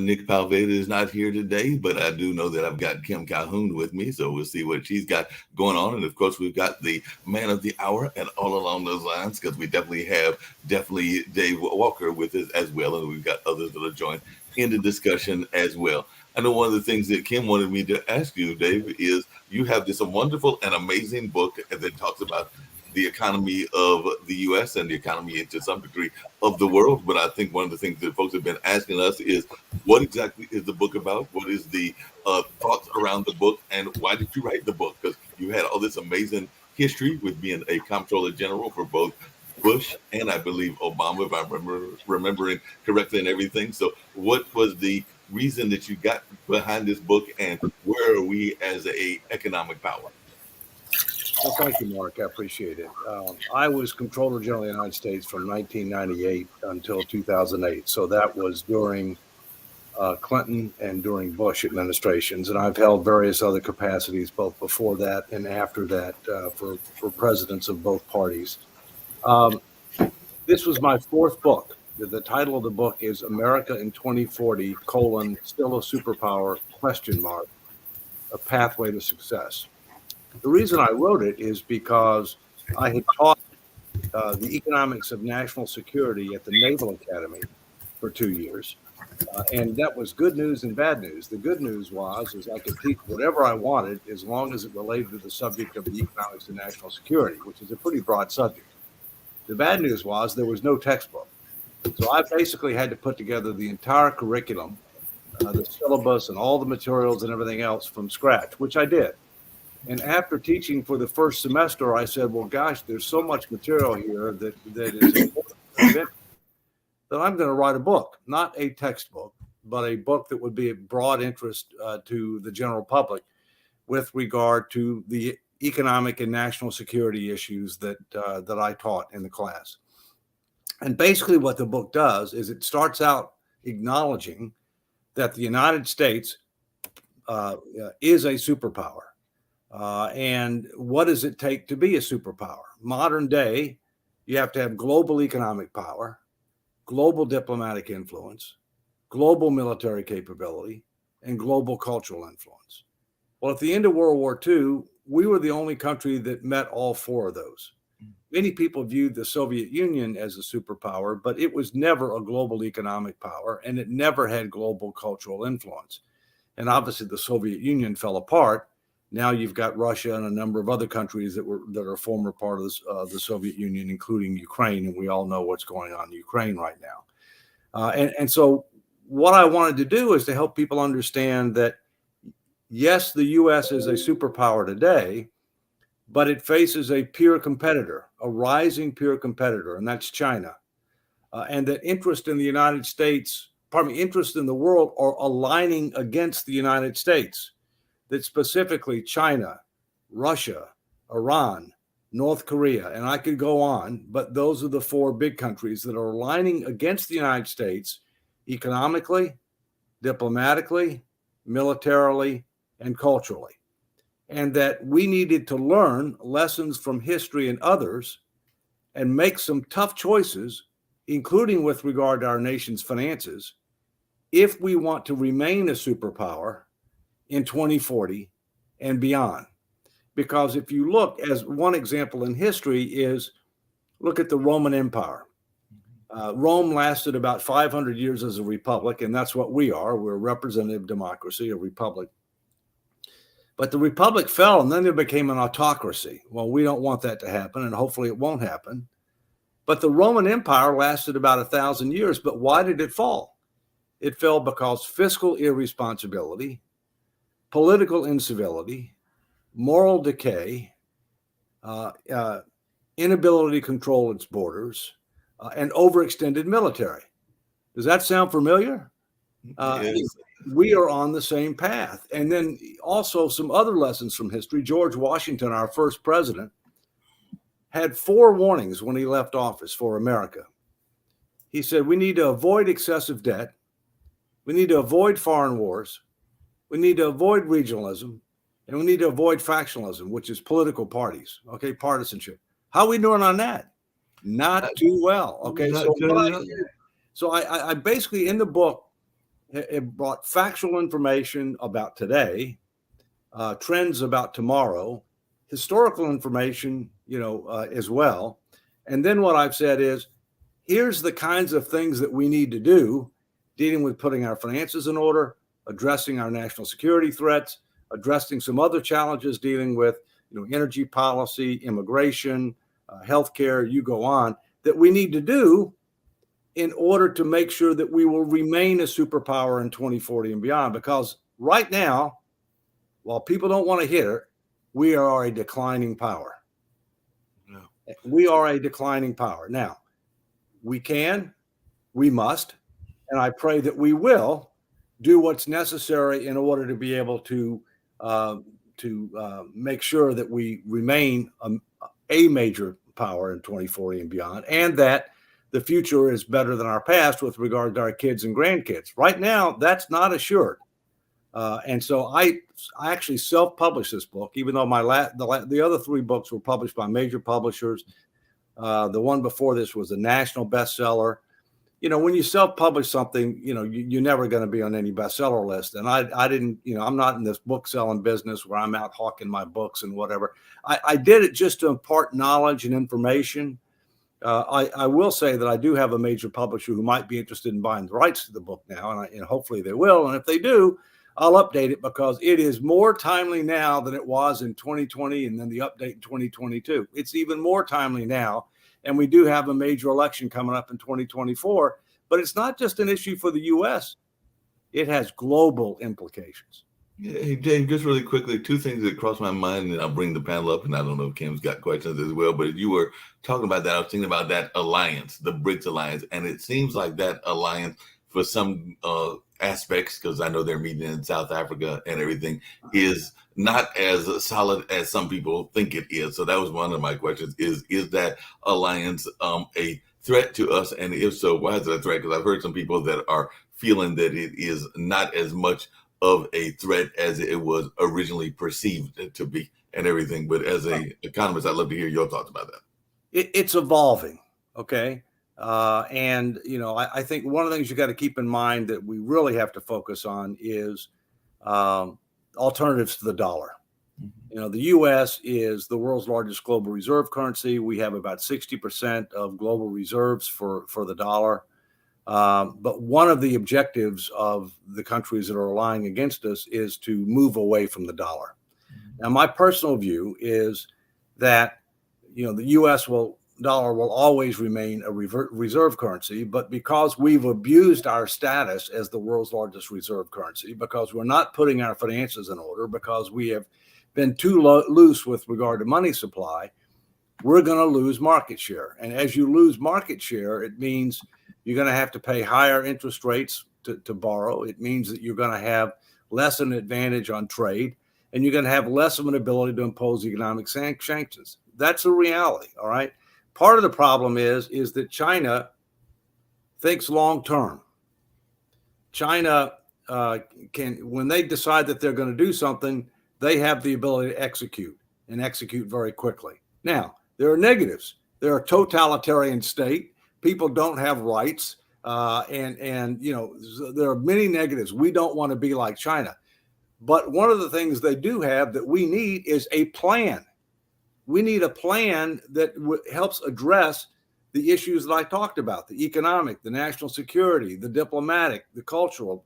Nick Palveda is not here today, but I do know that I've got Kim Calhoun with me, so we'll see what she's got going on. And of course, we've got the man of the hour and all along those lines, because we definitely have Dave Walker with us as well, and we've got others that are joined in the discussion as well. I know one of the things that Kim wanted me to ask you, Dave, is you have this wonderful and amazing book that talks about the economy of the U.S. and the economy to some degree of the world. But I think one of the things that folks have been asking us is, what exactly is the book about? What is the thoughts around the book, and why did you write the book? Because you had all this amazing history with being a comptroller general for both Bush and I believe Obama, if I'm remembering correctly and everything. So what was the reason that you got behind this book, and where are we as a economic power? Well, thank you, Mark. I appreciate it. I was Comptroller General of the United States from 1998 until 2008. So that was during Clinton and during Bush administrations. And I've held various other capacities both before that and after that for presidents of both parties. This was my fourth book. The title of the book is America in 2040, Still a Superpower, A Pathway to Success. The reason I wrote it is because I had taught the economics of national security at the Naval Academy for 2 years. And that was good news and bad news. The good news is I could teach whatever I wanted as long as it related to the subject of the economics of national security, which is a pretty broad subject. The bad news was there was no textbook. So I basically had to put together the entire curriculum, the syllabus and all the materials and everything else from scratch, which I did. And after teaching for the first semester, I said, well, gosh, there's so much material here that is important that I'm going to write a book, not a textbook, but a book that would be of broad interest to the general public with regard to the economic and national security issues that I taught in the class. And basically what the book does is it starts out acknowledging that the United States is a superpower. And what does it take to be a superpower? Modern day, you have to have global economic power, global diplomatic influence, global military capability, and global cultural influence. Well, at the end of World War II, we were the only country that met all four of those. Many people viewed the Soviet Union as a superpower, but it was never a global economic power, and it never had global cultural influence. And obviously, the Soviet Union fell apart. Now you've got Russia and a number of other countries that are former part of the Soviet Union, including Ukraine, and we all know what's going on in Ukraine right now. And so what I wanted to do is to help people understand that, yes, the U.S. is a superpower today, but it faces a peer competitor, a rising peer competitor, and that's China. And that interest in the United States, interest in the world are aligning against the United States. That specifically China, Russia, Iran, North Korea, and I could go on, but those are the four big countries that are aligning against the United States economically, diplomatically, militarily, and culturally. And that we needed to learn lessons from history and others and make some tough choices, including with regard to our nation's finances, if we want to remain a superpower in 2040 and beyond. Because if you look, as one example in history is, look at the Roman Empire. Rome lasted about 500 years as a republic, and that's what we are. We're a representative democracy, a republic. But the republic fell, and then it became an autocracy. Well, we don't want that to happen, and hopefully it won't happen. But the Roman Empire lasted about 1,000 years. But why did it fall? It fell because fiscal irresponsibility, political incivility, moral decay, inability to control its borders, and overextended military. Does that sound familiar? Yes. We are on the same path. And then also some other lessons from history. George Washington, our first president, had 4 warnings when he left office for America. He said, we need to avoid excessive debt. We need to avoid foreign wars. We need to avoid regionalism. And we need to avoid factionalism, which is political parties, okay, partisanship. How are we doing on that? Not too well, okay? So I basically, in the book, It brought factual information about today, trends about tomorrow, historical information, as well. And then what I've said is, here's the kinds of things that we need to do, dealing with putting our finances in order, addressing our national security threats, addressing some other challenges, dealing with energy policy, immigration, healthcare, you go on, that we need to do in order to make sure that we will remain a superpower in 2040 and beyond. Because right now, while people don't want to hear it, we are a declining power. Yeah. We are a declining power. Now, we must, and I pray that we will do what's necessary in order to be able to make sure that we remain a major power in 2040 and beyond, and that the future is better than our past with regard to our kids and grandkids. Right now, that's not assured. And so I actually self-published this book, even though the other 3 books were published by major publishers. The one before this was a national bestseller. When you self-publish something, you're never going to be on any bestseller list. And I didn't, I'm not in this book selling business where I'm out hawking my books and whatever. I did it just to impart knowledge and information. I will say that I do have a major publisher who might be interested in buying the rights to the book now, and hopefully they will. And if they do, I'll update it, because it is more timely now than it was in 2020, and then the update in 2022. It's even more timely now, and we do have a major election coming up in 2024. But it's not just an issue for the U.S. It has global implications. Yeah, hey, Dave, just really quickly, 2 things that crossed my mind, and I'll bring the panel up, and I don't know if Kim's got questions as well, but you were talking about that. I was thinking about that alliance, the BRICS alliance, and it seems like that alliance, for some aspects, because I know they're meeting in South Africa and everything, is not as solid as some people think it is. So that was one of my questions, is that alliance a threat to us? And if so, why is it a threat? Because I've heard some people that are feeling that it is not as much of a threat as it was originally perceived to be and everything. But as an economist, I'd love to hear your thoughts about that. It's evolving, okay? And, I think one of the things you got to keep in mind that we really have to focus on is alternatives to the dollar. Mm-hmm. The U.S. is the world's largest global reserve currency. We have about 60% of global reserves for the dollar. But one of the objectives of the countries that are relying against us is to move away from the dollar. Mm-hmm. Now, my personal view is that, the U.S. dollar will always remain a reserve currency, but because we've abused our status as the world's largest reserve currency, because we're not putting our finances in order, because we have been too loose with regard to money supply, we're going to lose market share. And as you lose market share, it means you're going to have to pay higher interest rates to borrow. It means that you're going to have less of an advantage on trade, and you're going to have less of an ability to impose economic sanctions. That's a reality, all right? Part of the problem is that China thinks long term. China when they decide that they're going to do something, they have the ability to execute very quickly. Now, there are negatives. They're a totalitarian state. People don't have rights, and there are many negatives. We don't want to be like China. But one of the things they do have that we need is a plan. We need a plan that helps address the issues that I talked about: the economic, the national security, the diplomatic, the cultural,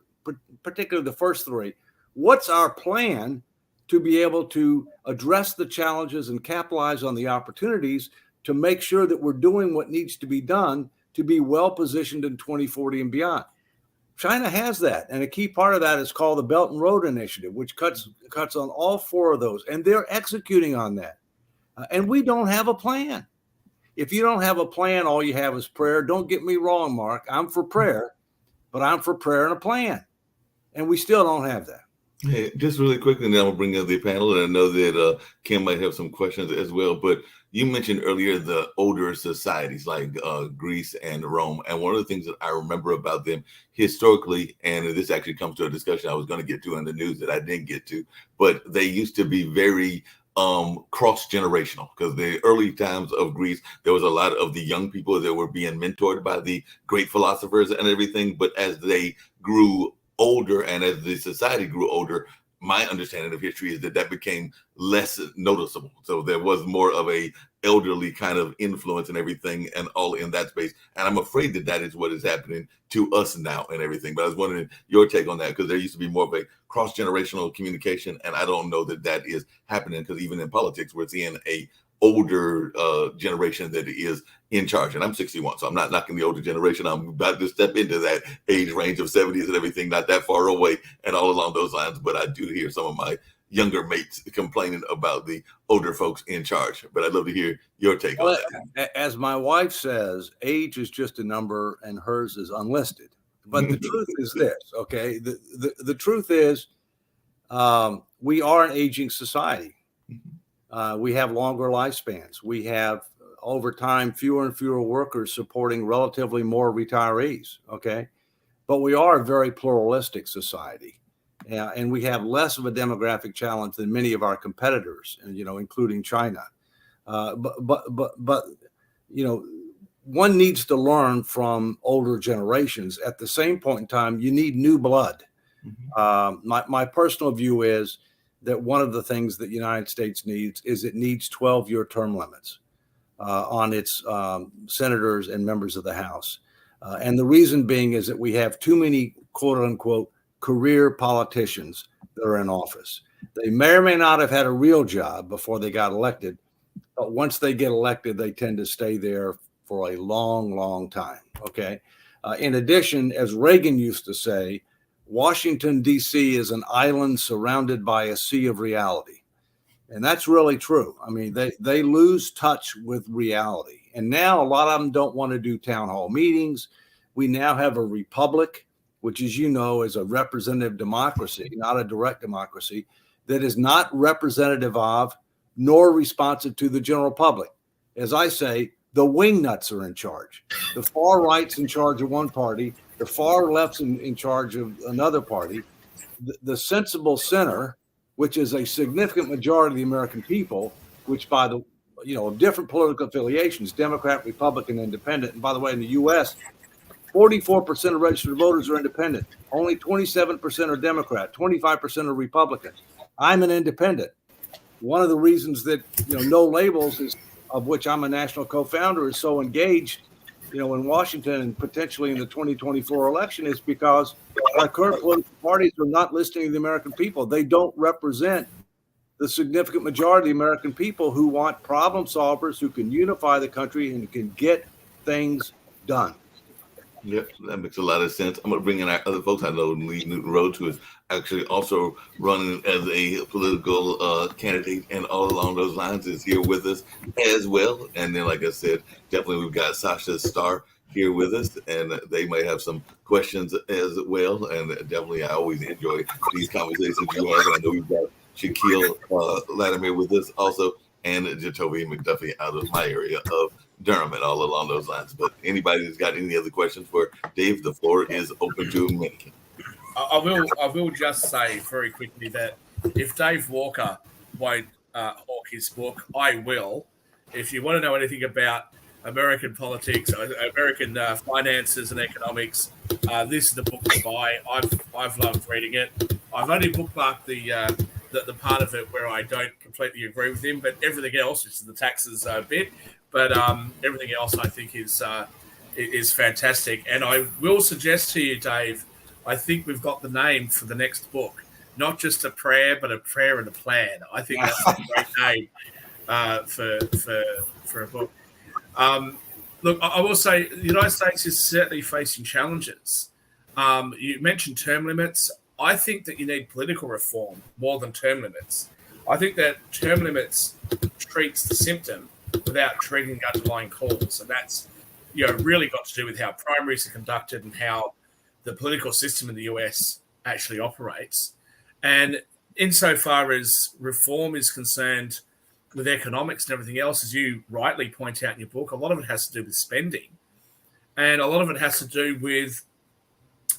particularly the first 3. What's our plan to be able to address the challenges and capitalize on the opportunities to make sure that we're doing what needs to be done to be well positioned in 2040 and beyond? China has that, and a key part of that is called the Belt and Road Initiative, which cuts on all 4 of those, and they're executing on that. And we don't have a plan. If you don't have a plan, all you have is prayer. Don't get me wrong, Mark. I'm for prayer, but I'm for prayer and a plan. And we still don't have that. Hey, just really quickly, then I'll bring up the panel. And I know that Kim might have some questions as well. But you mentioned earlier the older societies like Greece and Rome. And one of the things that I remember about them historically, and this actually comes to a discussion I was going to get to in the news that I didn't get to, but they used to be very cross-generational, because the early times of Greece, there was a lot of the young people that were being mentored by the great philosophers and everything. But as they grew older, and as the society grew older, my understanding of history is that that became less noticeable. So there was more of a elderly kind of influence and everything, and all in that space. And I'm afraid that that is what is happening to us now and everything. But I was wondering your take on that, because there used to be more of a cross generational communication, and I don't know that that is happening, because even in politics, we're seeing a older generation that is in charge. And I'm 61, so I'm not knocking the older generation. I'm about to step into that age range of 70s and everything, not that far away and all along those lines. But I do hear some of my younger mates complaining about the older folks in charge. But I'd love to hear your take on that. As my wife says, age is just a number and hers is unlisted. But the truth is this, okay? The truth is we are an aging society. We have longer lifespans. We have, over time, fewer and fewer workers supporting relatively more retirees, okay? But we are a very pluralistic society. And we have less of a demographic challenge than many of our competitors, including China. But one needs to learn from older generations. At the same point in time, you need new blood. My personal view is that one of the things that the United States needs is it needs 12-year term limits on its senators and members of the House. And the reason being is that we have too many, quote unquote, career politicians that are in office. They may or may not have had a real job before they got elected, but once they get elected, they tend to stay there for a long, long time. Okay. In addition, as Reagan used to say, Washington, D.C. is an island surrounded by a sea of reality. And that's really true. I mean, they lose touch with reality. And now a lot of them don't want to do town hall meetings. We now have a republic, which, as you know, is a representative democracy, not a direct democracy, that is not representative of nor responsive to the general public. As I say, the wingnuts are in charge. The far right's in charge of one party. The far left's in charge of another party. The sensible center, which is a significant majority of the American people, which by the, of different political affiliations, Democrat, Republican, Independent. And by the way, in the U.S., 44% of registered voters are independent. Only 27% are Democrat. 25% are Republican. I'm an independent. One of the reasons that, No Labels, is of which I'm a national co-founder, is so engaged, in Washington and potentially in the 2024 election, is because our current political parties are not listening to the American people. They don't represent the significant majority of the American people who want problem solvers who can unify the country and can get things done. Yep, that makes a lot of sense. I'm going to bring in our other folks. I know Lee Newton Rhodes, who is actually also running as a political candidate, and all along those lines is here with us as well. And then, like I said, definitely we've got Sasha Starr here with us, and they might have some questions as well. And definitely, I always enjoy these conversations you have. And I know we've got Shaquille Latimer with us also, and Jacoby McDuffie out of my area of Durham, and all along those lines. But anybody that's got any other questions for Dave, the floor is open to me. I will just say very quickly that if Dave Walker won't hawk his book, I will. If you want to know anything about American politics, American finances and economics, this is the book to buy. I've loved reading it. I've only bookmarked the part of it where I don't completely agree with him, but everything else, which is the taxes bit, but everything else I think is fantastic. And I will suggest to you, Dave, I think we've got the name for the next book. Not just a prayer, but a prayer and a plan. I think that's a great name for a book. Look, I will say the United States is certainly facing challenges. You mentioned term limits. I think that you need political reform more than term limits. I think that term limits treats the symptom without treating the underlying cause. And that's, really got to do with how primaries are conducted and how the political system in the US actually operates. And insofar as reform is concerned with economics and everything else, as you rightly point out in your book, a lot of it has to do with spending. And a lot of it has to do with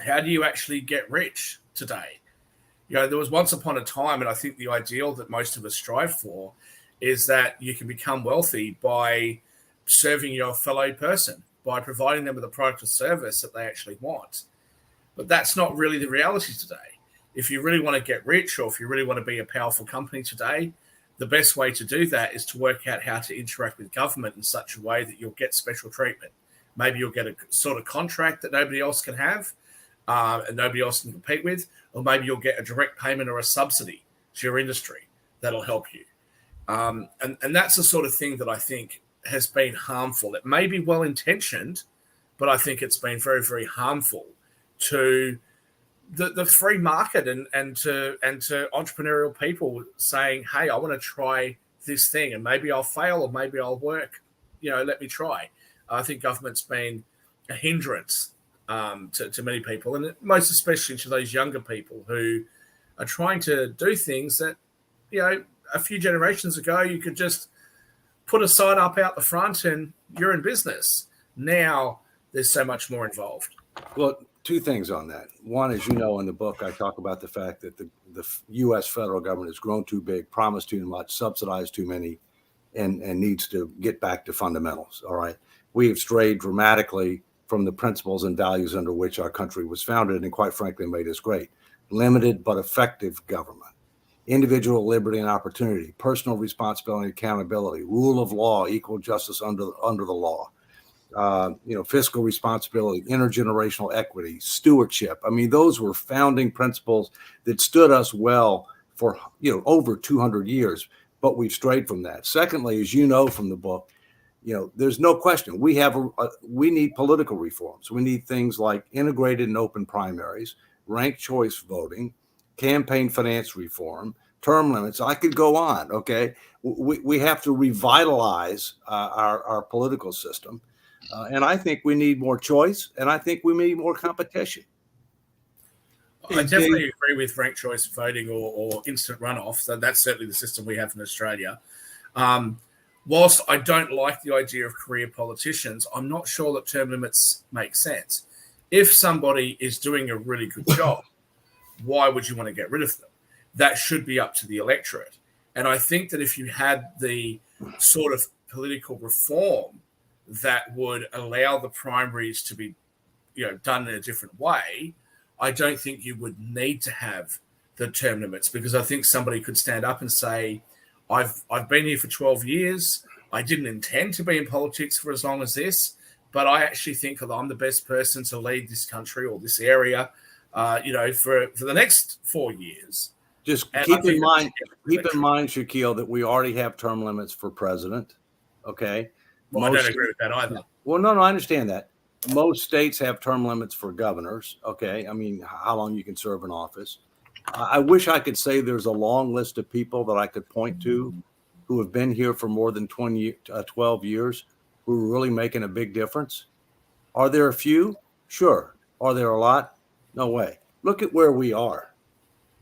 how do you actually get rich today? There was once upon a time, and I think the ideal that most of us strive for is that you can become wealthy by serving your fellow person, by providing them with a product or service that they actually want. But that's not really the reality today. If you really want to get rich, or if you really want to be a powerful company today, the best way to do that is to work out how to interact with government in such a way that you'll get special treatment. Maybe you'll get a sort of contract that nobody else can have, and nobody else can compete with, or maybe you'll get a direct payment or a subsidy to your industry that'll help you. And that's the sort of thing that I think has been harmful. It may be well-intentioned, but I think it's been very, very harmful to the free market and to entrepreneurial people saying, hey, I want to try this thing and maybe I'll fail or maybe I'll work. Let me try. I think government's been a hindrance to many people, and most especially to those younger people who are trying to do things that, a few generations ago, you could just put a sign up out the front and you're in business. Now there's so much more involved. Well, two things on that. One, as you know, in the book, I talk about the fact that the U.S. federal government has grown too big, promised too much, subsidized too many, and needs to get back to fundamentals. All right. We have strayed dramatically from the principles and values under which our country was founded and, quite frankly, made us great. Limited but effective government, individual liberty and opportunity, personal responsibility and accountability, rule of law, equal justice under the law, fiscal responsibility, intergenerational equity, stewardship. I mean, those were founding principles that stood us well for, over 200 years, but we've strayed from that. Secondly, as you know from the book, there's no question we need political reforms. We need things like integrated and open primaries, ranked choice voting, campaign finance reform, term limits. I could go on. Okay. We have to revitalize our political system. And I think we need more choice, and I think we need more competition. I definitely agree with ranked choice voting or instant runoff. So that's certainly the system we have in Australia. Whilst I don't like the idea of career politicians, I'm not sure that term limits make sense. If somebody is doing a really good job, why would you want to get rid of them? That should be up to the electorate. And I think that if you had the sort of political reform that would allow the primaries to be, done in a different way, I don't think you would need to have the term limits, because I think somebody could stand up and say, I've been here for 12 years. I didn't intend to be in politics for as long as this, but I actually think that I'm the best person to lead this country or this area, for the next 4 years. Just keep in mind, Shaquille, that we already have term limits for president. Okay. Well, I don't agree with that either. Well, no, I understand that. Most states have term limits for governors. Okay. I mean, how long you can serve in office. I wish I could say there's a long list of people that I could point to who have been here for more than 12 years who are really making a big difference. Are there a few? Sure. Are there a lot? No way. Look at where we are.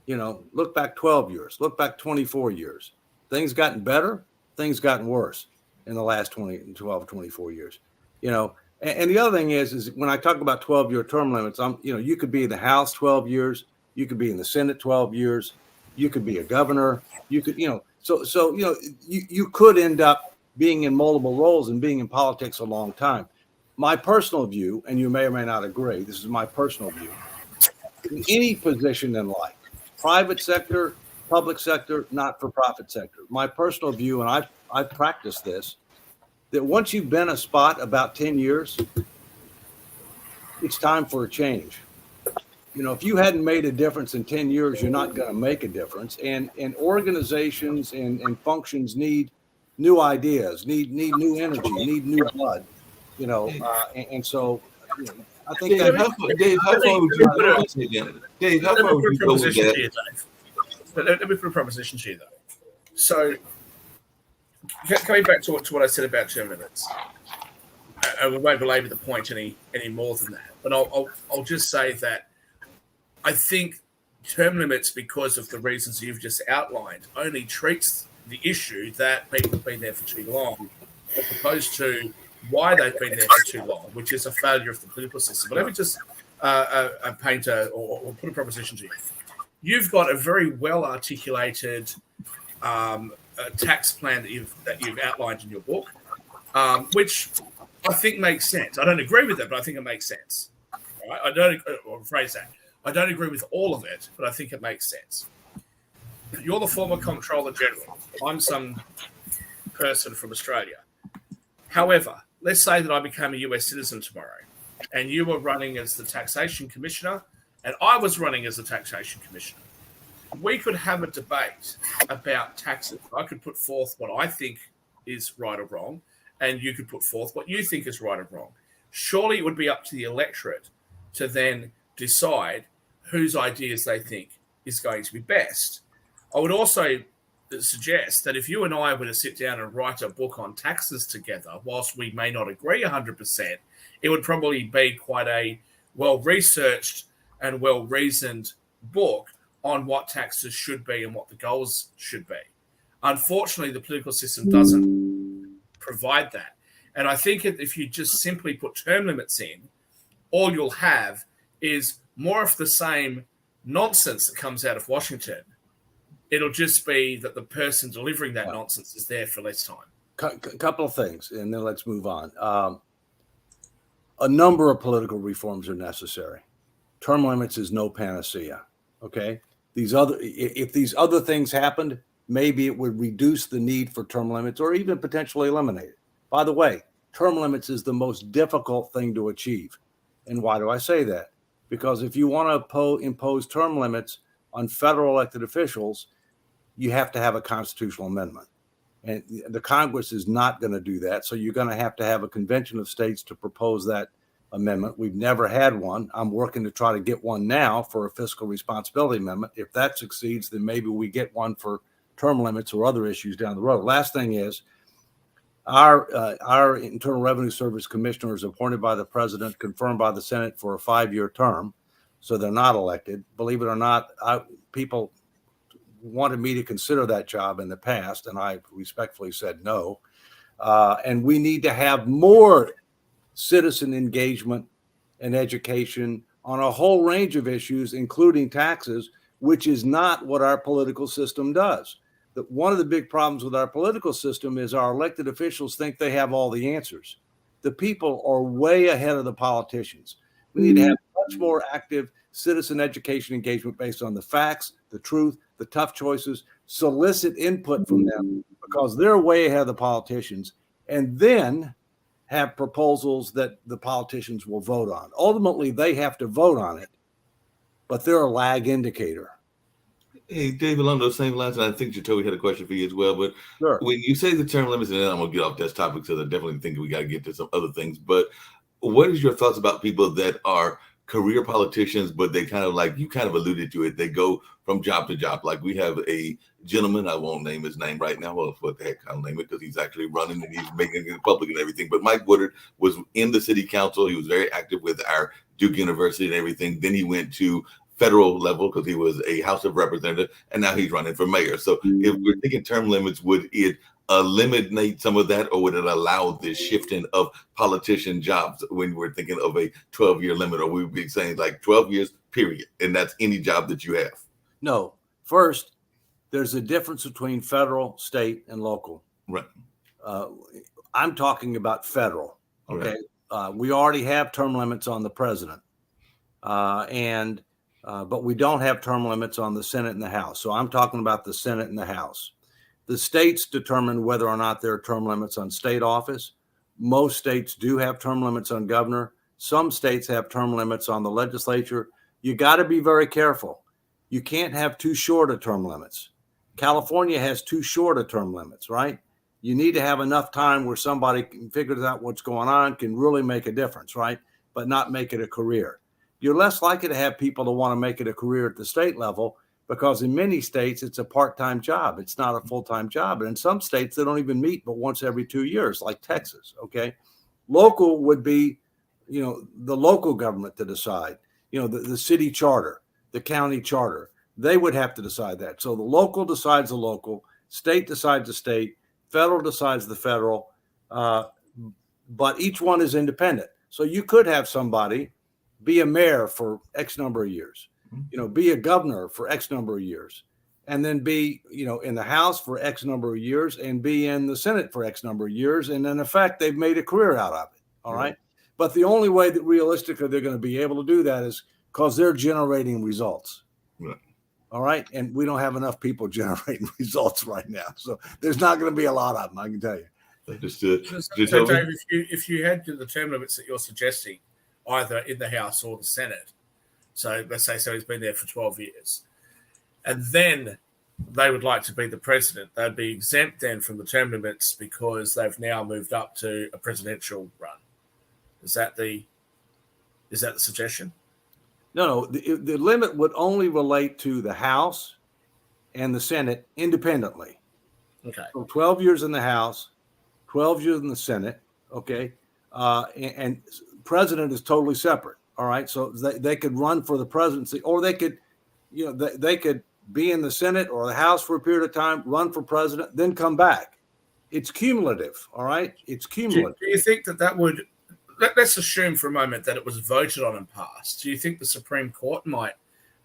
Look back 12 years, look back 24 years. Things gotten better, things gotten worse in the last 12, 24 years. And the other thing is when I talk about 12-year term limits, you could be in the House 12 years, you could be in the Senate 12 years, you could be a governor, you could, you could end up being in multiple roles and being in politics a long time. My personal view, and you may or may not agree, this is my personal view, in any position in life, private sector, public sector, not-for-profit sector, my personal view, and I've practiced this, that once you've been a spot about 10 years, it's time for a change. If you hadn't made a difference in 10 years, you're not going to make a difference. And organizations and functions need new ideas, need new energy, need new blood, and so I think Dave, how far would you go with that? Dave, how far would you go with that? Let me put a proposition to you, though. So, coming back to what I said about term limits, I won't belabor the point any more than that. But I'll just say that I think term limits, because of the reasons you've just outlined, only treats the issue that people have been there for too long, as opposed to why they've been there for too long, which is a failure of the political system. But let me just paint or put a proposition to you. You've got a very well articulated tax plan that you've outlined in your book, which I think makes sense. I don't agree with it, but I think it makes sense. Right? I don't or phrase that. I don't agree with all of it, but I think it makes sense. You're the former Comptroller General. I'm some person from Australia. However, let's say that I became a US citizen tomorrow and you were running as the taxation commissioner and I was running as the taxation commissioner. We could have a debate about taxes. I could put forth what I think is right or wrong, and you could put forth what you think is right or wrong. Surely it would be up to the electorate to then decide whose ideas they think is going to be best. I would also suggest that if you and I were to sit down and write a book on taxes together, whilst we may not agree 100%, it would probably be quite a well-researched and well-reasoned book on what taxes should be and what the goals should be. Unfortunately, the political system doesn't provide that. And I think if you just simply put term limits in, all you'll have is more of the same nonsense that comes out of Washington. It'll just be that the person delivering that nonsense is there for less time. Couple of things, and then let's move on. A number of political reforms are necessary. Term limits is no panacea. Okay, if these other things happened, maybe it would reduce the need for term limits or even potentially eliminate it. By the way, term limits is the most difficult thing to achieve. And why do I say that? Because if you want to impose term limits on federal elected officials, you have to have a constitutional amendment. And the Congress is not going to do that. So you're going to have a convention of states to propose that amendment. We've never had one. I'm working to try to get one now for a fiscal responsibility amendment. If that succeeds, then maybe we get one for term limits or other issues down the road. Last thing is, our Internal Revenue Service commissioner is appointed by the president, confirmed by the Senate for a 5-year term. So they're not elected. Believe it or not, people wanted me to consider that job in the past, and I respectfully said no. And we need to have more citizen engagement and education on a whole range of issues, including taxes, which is not what our political system does. One of the big problems with our political system is our elected officials think they have all the answers. The people are way ahead of the politicians. We need to have much more active citizen education engagement based on the facts, the truth, the tough choices, solicit input from them because they're way ahead of the politicians, and then have proposals that the politicians will vote on. Ultimately, they have to vote on it, but they're a lag indicator. Hey, Dave, along those same lines, and I think Jacoby had a question for you as well, but sure. When you say the term limits, and then I'm going to get off this topic because I definitely think we got to get to some other things, but what is your thoughts about people that are career politicians, but they kind of like, you kind of alluded to it, they go from job to job. Like we have a gentleman, I won't name his name right now. Well, what the heck, I'll name it because he's actually running and he's making it public and everything. But Mike Woodard was in the city council. He was very active with our Duke University and everything. Then he went to federal level because he was a House of Representative, and now he's running for mayor. So if we're thinking term limits, would it eliminate some of that, or would it allow this shifting of politician jobs when we're thinking of a 12-year limit, or we'd be saying like 12 years, period, and that's any job that you have? No. First, there's a difference between federal, state, and local. Right. I'm talking about federal. Okay. Right. We already have term limits on the president, but we don't have term limits on the Senate and the House. So I'm talking about the Senate and the House. The states determine whether or not there are term limits on state office. Most states do have term limits on governor. Some states have term limits on the legislature. You got to be very careful. You can't have too short of term limits. California has too short of term limits, right? You need to have enough time where somebody figures out what's going on, can really make a difference, right? But not make it a career. You're less likely to have people that want to make it a career at the state level because in many states, it's a part-time job. It's not a full-time job. And in some states, they don't even meet but once every 2 years, like Texas, okay? Local would be, the local government to decide, the city charter, the county charter. They would have to decide that. So the local decides the local, state decides the state, federal decides the federal, but each one is independent. So you could have somebody be a mayor for X number of years, be a governor for X number of years, and then be, in the House for X number of years and be in the Senate for X number of years. And in effect, they've made a career out of it. All right. But the only way that realistically they're going to be able to do that is because they're generating results. Right. All right. And we don't have enough people generating results right now. So there's not going to be a lot of them, I can tell you. Understood. So, Dave, if you had the term limits that you're suggesting, either in the House or the Senate, so let's say he's been there for 12 years, and then they would like to be the president, they'd be exempt then from the term limits because they've now moved up to a presidential run. Is that the suggestion? No. The limit would only relate to the House and the Senate independently. Okay. So 12 years in the House, 12 years in the Senate. Okay. And president is totally separate. All right. So they could run for the presidency, or they could, they could be in the Senate or the House for a period of time, run for president, then come back. It's cumulative. All right. It's cumulative. Do you think that would, let's assume for a moment that it was voted on and passed. Do you think the Supreme Court might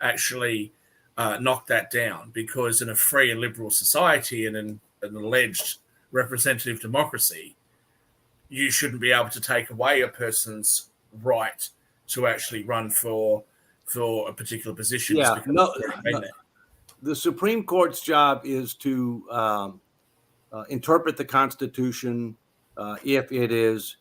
actually knock that down? Because in a free and liberal society and in an alleged representative democracy, you shouldn't be able to take away a person's right to actually run for a particular position. Yeah, the Supreme Court's job is to interpret the Constitution if it is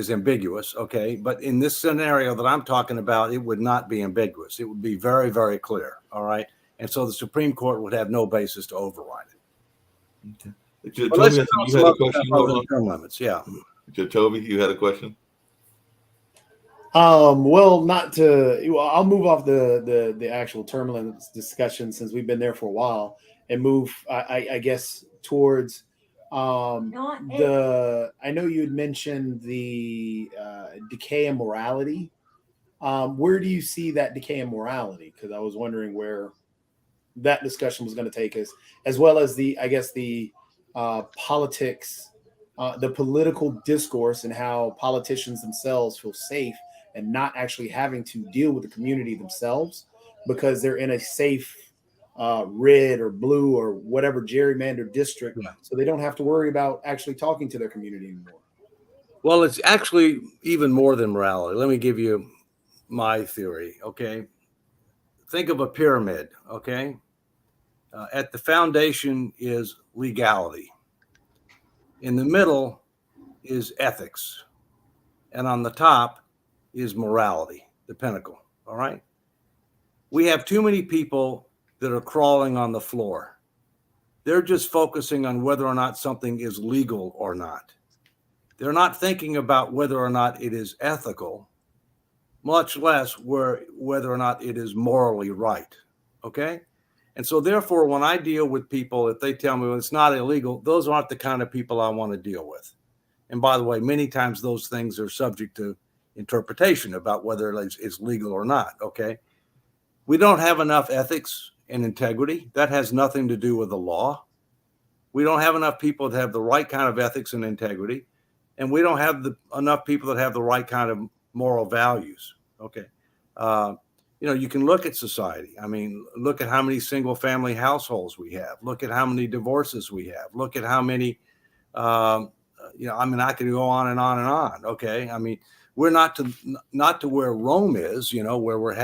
ambiguous. Okay, but in this scenario that I'm talking about, it would not be ambiguous. It would be very, very clear. All right, and so the Supreme Court would have no basis to override it. Okay. Toby, you had a question. Term limits, yeah. Toby, you had a question. Well, not to. Well, I'll move off the actual term limits discussion since we've been there for a while, and move, I guess, towards I know you had mentioned the decay in morality. Where do you see that decay in morality? Because I was wondering where that discussion was going to take us, as well as the politics, the political discourse, and how politicians themselves feel safe and not actually having to deal with the community themselves because they're in a safe red or blue or whatever gerrymandered district, so they don't have to worry about actually talking to their community anymore. Well, it's actually even more than morality. Let me give you my theory. Okay, think of a pyramid. Okay, at the foundation is legality. In the middle is ethics, and on the top is morality, the pinnacle. All right, we have too many people that are crawling on the floor. They're just focusing on whether or not something is legal or not. They're not thinking about whether or not it is ethical, much less whether or not it is morally right. Okay? And so therefore, when I deal with people, if they tell me, well, it's not illegal, those aren't the kind of people I want to deal with. And by the way, many times those things are subject to interpretation about whether it's legal or not. Okay? We don't have enough ethics and integrity. That has nothing to do with the law. We don't have enough people that have the right kind of ethics and integrity, and we don't have enough people that have the right kind of moral values. Okay, you can look at society. I mean, look at how many single-family households we have. Look at how many divorces we have. Look at how many. I could go on and on and on. Okay, I mean, we're not to where Rome is. Where we're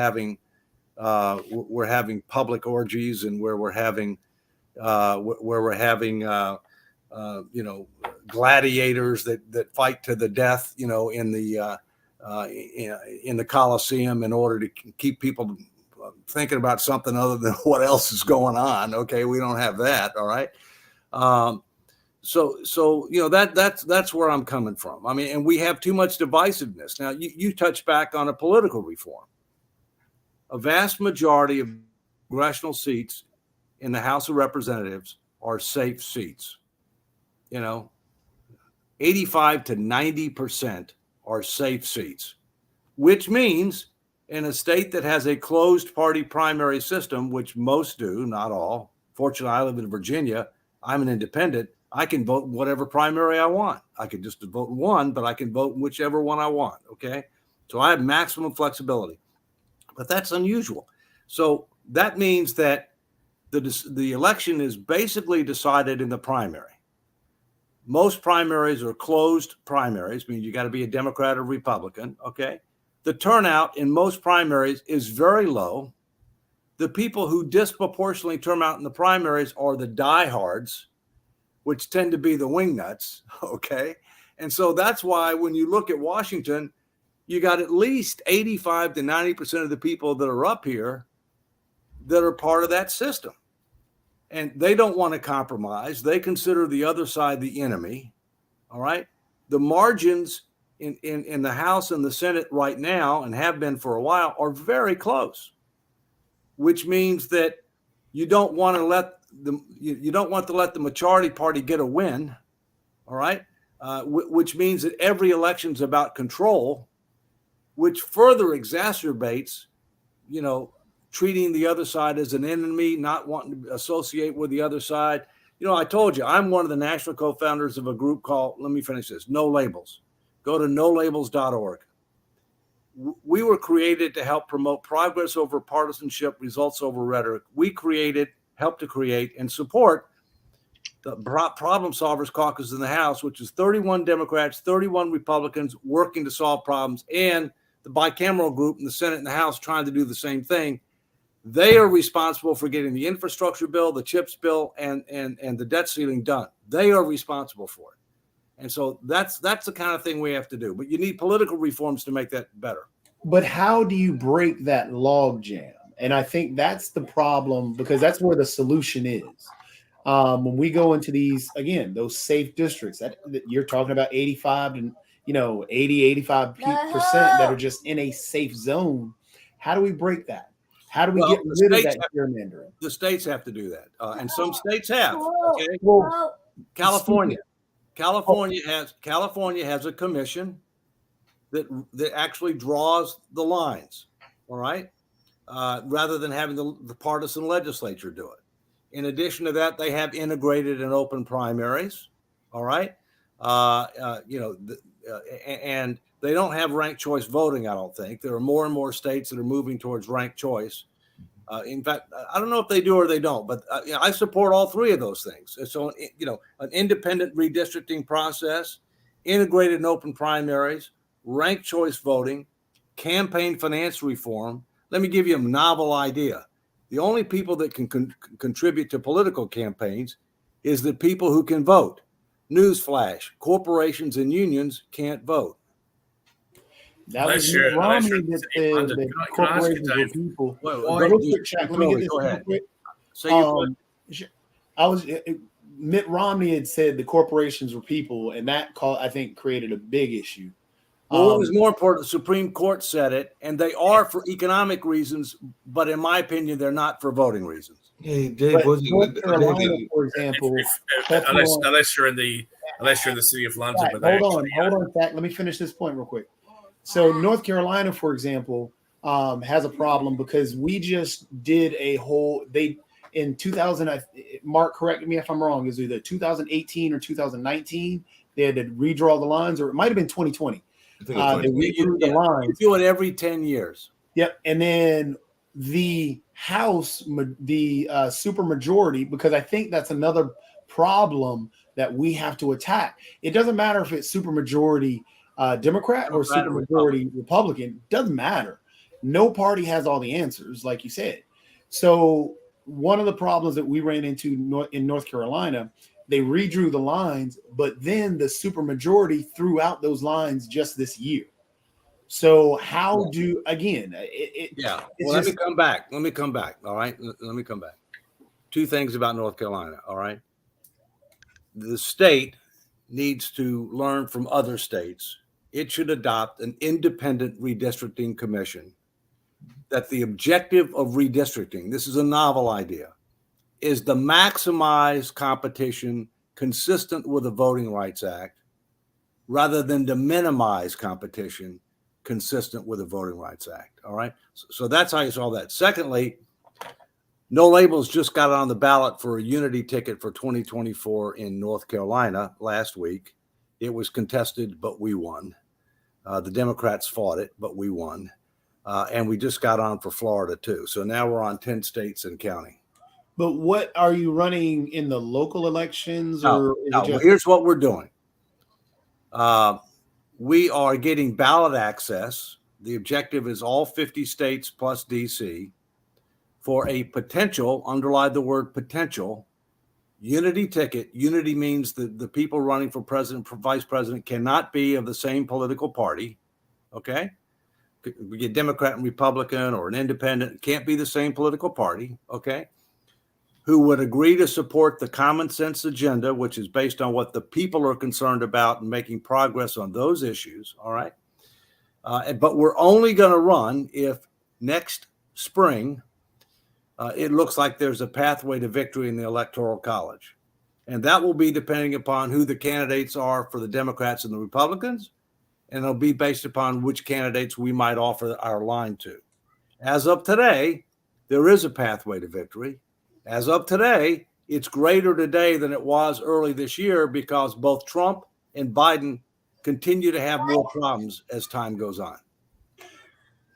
having public orgies and where we're having gladiators that fight to the death, in the Colosseum in order to keep people thinking about something other than what else is going on. Okay, we don't have that. All right. So that's where I'm coming from. I mean, and we have too much divisiveness. Now you touch back on a political reform. A vast majority of congressional seats in the House of Representatives are safe seats. 85 to 90% are safe seats, which means in a state that has a closed party primary system, which most do, not all. Fortunately, I live in Virginia. I'm an independent. I can vote whatever primary I want. I could just vote one, but I can vote whichever one I want. Okay. So I have maximum flexibility. But that's unusual. So that means that the election is basically decided in the primary. Most primaries are closed primaries, meaning you got to be a Democrat or Republican. Okay. The turnout in most primaries is very low. The people who disproportionately turn out in the primaries are the diehards, which tend to be the wingnuts. Okay. And so that's why when you look at Washington, you got at least 85 to 90% of the people that are up here that are part of that system. And they don't want to compromise. They consider the other side the enemy. All right. The margins in the House and the Senate right now, and have been for a while, are very close, which means that you don't want to let the majority party get a win. All right. Which means that every election is about control, which further exacerbates, treating the other side as an enemy, not wanting to associate with the other side. I told you, I'm one of the national co-founders of a group called, let me finish this, No Labels. Go to nolabels.org. We were created to help promote progress over partisanship, results over rhetoric. We helped to create and support the Problem Solvers Caucus in the House, which is 31 Democrats, 31 Republicans working to solve problems, and the bicameral group in the Senate and the House trying to do the same thing. They are responsible for getting the infrastructure bill, the CHIPS bill, and the debt ceiling done. They are responsible for it. And so that's the kind of thing we have to do. But you need political reforms to make that better. But how do you break that log jam? And I think that's the problem, because that's where the solution is. When we go into these, again, those safe districts that you're talking about, 85 and 85% that are just in a safe zone. How do we break that? How do we get rid of that gerrymandering? The states have to do that, and some states have. Okay, well, California has a commission that actually draws the lines. All right, rather than having the partisan legislature do it. In addition to that, they have integrated and open primaries. All right, and they don't have ranked choice voting, I don't think. There are more and more states that are moving towards ranked choice. In fact, I don't know if they do or they don't, but I support all three of those things. So, an independent redistricting process, integrated and open primaries, ranked choice voting, campaign finance reform. Let me give you a novel idea. The only people that can contribute to political campaigns is the people who can vote. Newsflash, corporations and unions can't vote. That was Mitt Romney that said that corporations are people. Go ahead. Mitt Romney had said the corporations were people, and that I think created a big issue. Well, what was more important, the Supreme Court said it, and they are for economic reasons, but in my opinion, they're not for voting reasons. Hey, Dave, North Carolina, for example, unless you're in the city of London. Hold on, Zach. Let me finish this point real quick. So North Carolina, for example, has a problem because we just did in 2000. Mark, correct me if I'm wrong. Is either 2018 or 2019? They had to redraw the lines, or it might have been 2020. They redrew the lines. You do it every 10 years. Yep, and then the House, the super majority, because I think that's another problem that we have to attack. It doesn't matter if it's super majority Democrat or super majority Republican. Doesn't matter. No party has all the answers, like you said. So one of the problems that we ran into in North Carolina, they redrew the lines, but then the super majority threw out those lines just this year. So how do, again, let me come back. All right. Let me come back. Two things about North Carolina. All right. The state needs to learn from other states. It should adopt an independent redistricting commission, that the objective of redistricting, this is a novel idea, is to maximize competition consistent with the Voting Rights Act, rather than to minimize competition consistent with the Voting Rights Act. All right. So that's how you solve that. Secondly, No Labels just got on the ballot for a unity ticket for 2024 in North Carolina last week. It was contested, but we won. The Democrats fought it, but we won. And we just got on for Florida too. So now we're on 10 states and counting. But what are you running in the local elections, or is it just? Here's what we're doing. We are getting ballot access. The objective is all 50 states plus DC for a potential, underline the word potential, unity ticket. Unity means that the people running for president, for vice president cannot be of the same political party. Okay. We get Democrat and Republican or an independent, can't be the same political party. Okay. Who would agree to support the common sense agenda, which is based on what the people are concerned about and making progress on those issues. All right. But we're only going to run if next spring it looks like there's a pathway to victory in the Electoral College. And that will be depending upon who the candidates are for the Democrats and the Republicans. And it'll be based upon which candidates we might offer our line to. As of today, there is a pathway to victory. As of today, it's greater today than it was early this year because both Trump and Biden continue to have more problems as time goes on.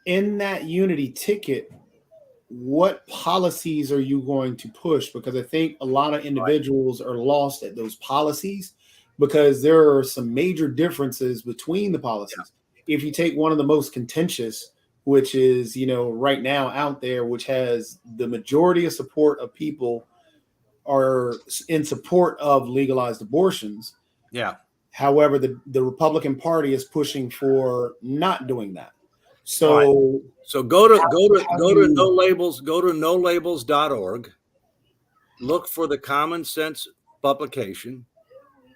In that unity ticket, what policies are you going to push? Because I think a lot of individuals are lost at those policies because there are some major differences between the policies. Yeah. If you take one of the most contentious, which is, right now out there, which has the majority of support of people are in support of legalized abortions. Yeah. However, the Republican Party is pushing for not doing that. So, go to nolabels.org. Look for the Common Sense publication.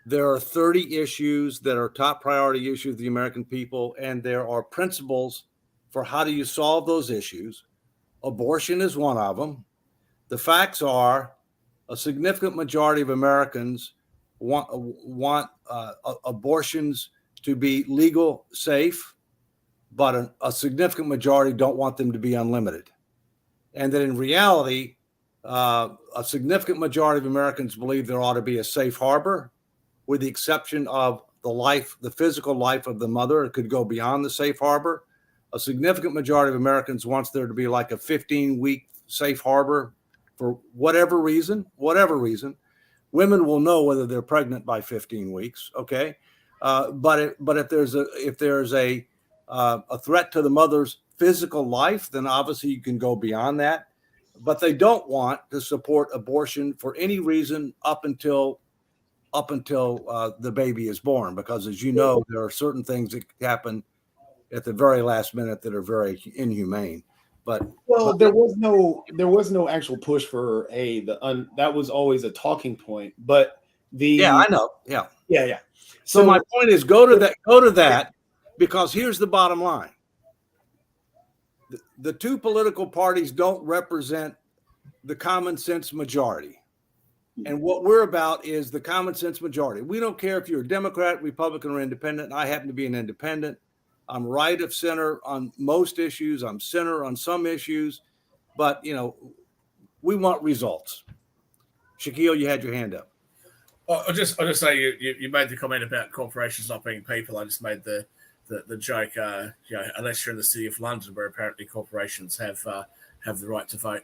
There are 30 issues that are top priority issues of the American people, and there are principles for how do you solve those issues. Abortion is one of them. The facts are a significant majority of Americans want abortions to be legal, safe, but a significant majority don't want them to be unlimited. And that in reality, a significant majority of Americans believe there ought to be a safe harbor, with the exception of the physical life of the mother. It could go beyond the safe harbor. A significant majority of Americans wants there to be like a 15-week safe harbor for whatever reason. Women will know whether they're pregnant by 15 weeks. Okay. But if there's a threat to the mother's physical life, then obviously you can go beyond that. But they don't want to support abortion for any reason up until the baby is born, because as you know, there are certain things that happen at the very last minute that are very inhumane. There was no actual push for that was always a talking point. But I know. Yeah. So my point is, go to that, because here's the bottom line. The two political parties don't represent the common sense majority. And what we're about is the common sense majority. We don't care if you're a Democrat, Republican, or independent. I happen to be an independent. I'm right of center on most issues. I'm center on some issues. But, we want results. Shaquille, you had your hand up. Well, I'll just say you made the comment about corporations not being people. I just made the joke, unless you're in the city of London, where apparently corporations have the right to vote.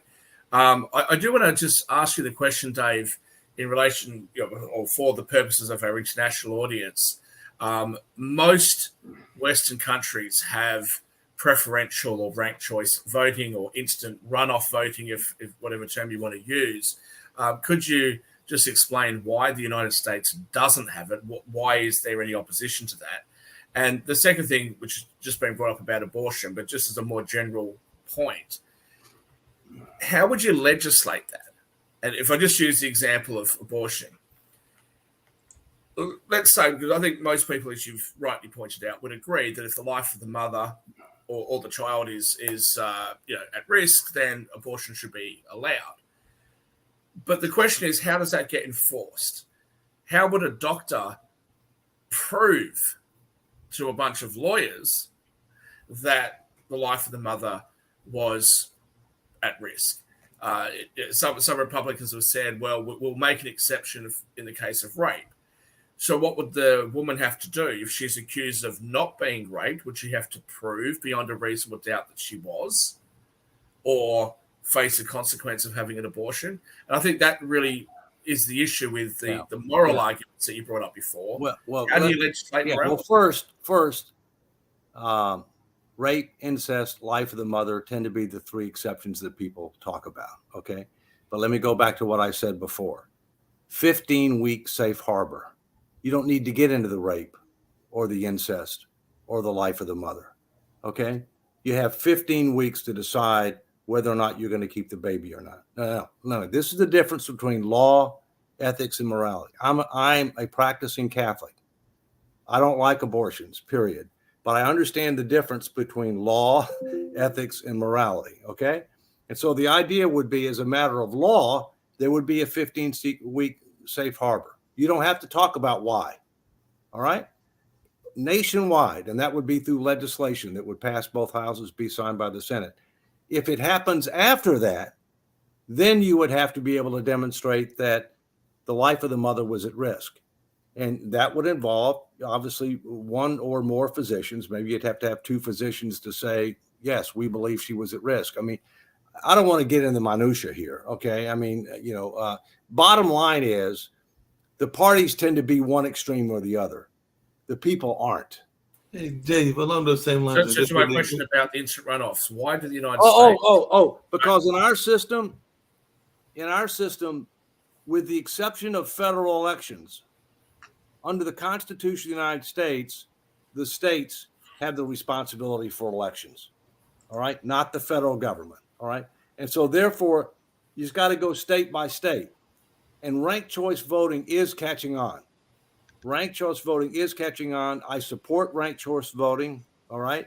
I do want to just ask you the question, Dave, in relation, or for the purposes of our international audience. Most Western countries have preferential or ranked choice voting, or instant runoff voting, if whatever term you want to use. Could you just explain why the United States doesn't have it? Why is there any opposition to that? And the second thing, which has just been brought up about abortion, but just as a more general point, how would you legislate that? And if I just use the example of abortion, let's say, because I think most people, as you've rightly pointed out, would agree that if the life of the mother or the child is at risk, then abortion should be allowed. But the question is, how does that get enforced? How would a doctor prove to a bunch of lawyers that the life of the mother was at risk? Some Republicans have said, well, we'll make an exception in the case of rape. So what would the woman have to do if she's accused of not being raped? Would she have to prove beyond a reasonable doubt that she was? Or face the consequence of having an abortion. And I think that really is the issue with the moral arguments that you brought up before. Well, how do you legislate morality? Well, first, rape, incest, life of the mother tend to be the three exceptions that people talk about. Okay, but let me go back to what I said before. 15-week safe harbor. You don't need to get into the rape or the incest or the life of the mother. Okay, you have 15 weeks to decide whether or not you're going to keep the baby or not. No. This is the difference between law, ethics, and morality. I'm a practicing Catholic. I don't like abortions, period. But I understand the difference between law, ethics, and morality, okay? And so the idea would be, as a matter of law, there would be a 15-week safe harbor. You don't have to talk about why, all right? Nationwide, and that would be through legislation that would pass both houses, be signed by the Senate. If it happens after that, then you would have to be able to demonstrate that the life of the mother was at risk. And that would involve, obviously, one or more physicians. Maybe you'd have to have two physicians to say, yes, we believe she was at risk. I mean, I don't want to get into minutia here, okay? I mean, bottom line is the parties tend to be one extreme or the other. The people aren't. Hey, Dave, along those same lines. So my question about the instant runoffs. Why did the United States? Because in our system, with the exception of federal elections, under the Constitution of the United States, the states have the responsibility for elections, all right? Not the federal government, all right? And so therefore, you just got to go state by state. And ranked choice voting is catching on. Ranked choice voting is catching on. I support ranked choice voting, all right?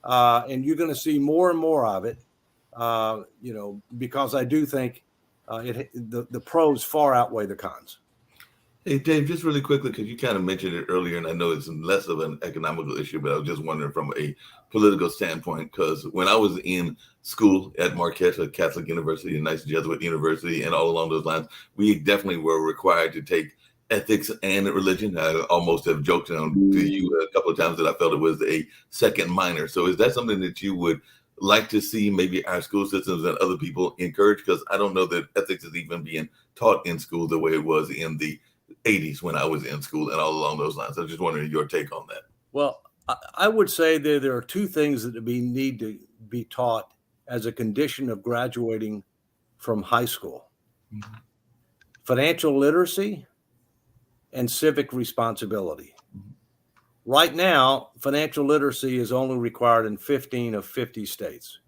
And you're going to see more and more of it, because I do think the pros far outweigh the cons. Hey, Dave, just really quickly, because you kind of mentioned it earlier, and I know it's less of an economical issue, but I was just wondering from a political standpoint, because when I was in school at Marquette, a Catholic university, a nice Jesuit university, and all along those lines, we definitely were required to take ethics and religion. I almost have joked to you a couple of times that I felt it was a second minor. So is that something that you would like to see maybe our school systems and other people encourage? Because I don't know that ethics is even being taught in school the way it was in the 80s when I was in school and all along those lines. I was just wondering your take on that. Well, I would say that there are two things that need to be taught as a condition of graduating from high school. Mm-hmm. Financial literacy and civic responsibility. Mm-hmm. Right now, financial literacy is only required in 15 of 50 states.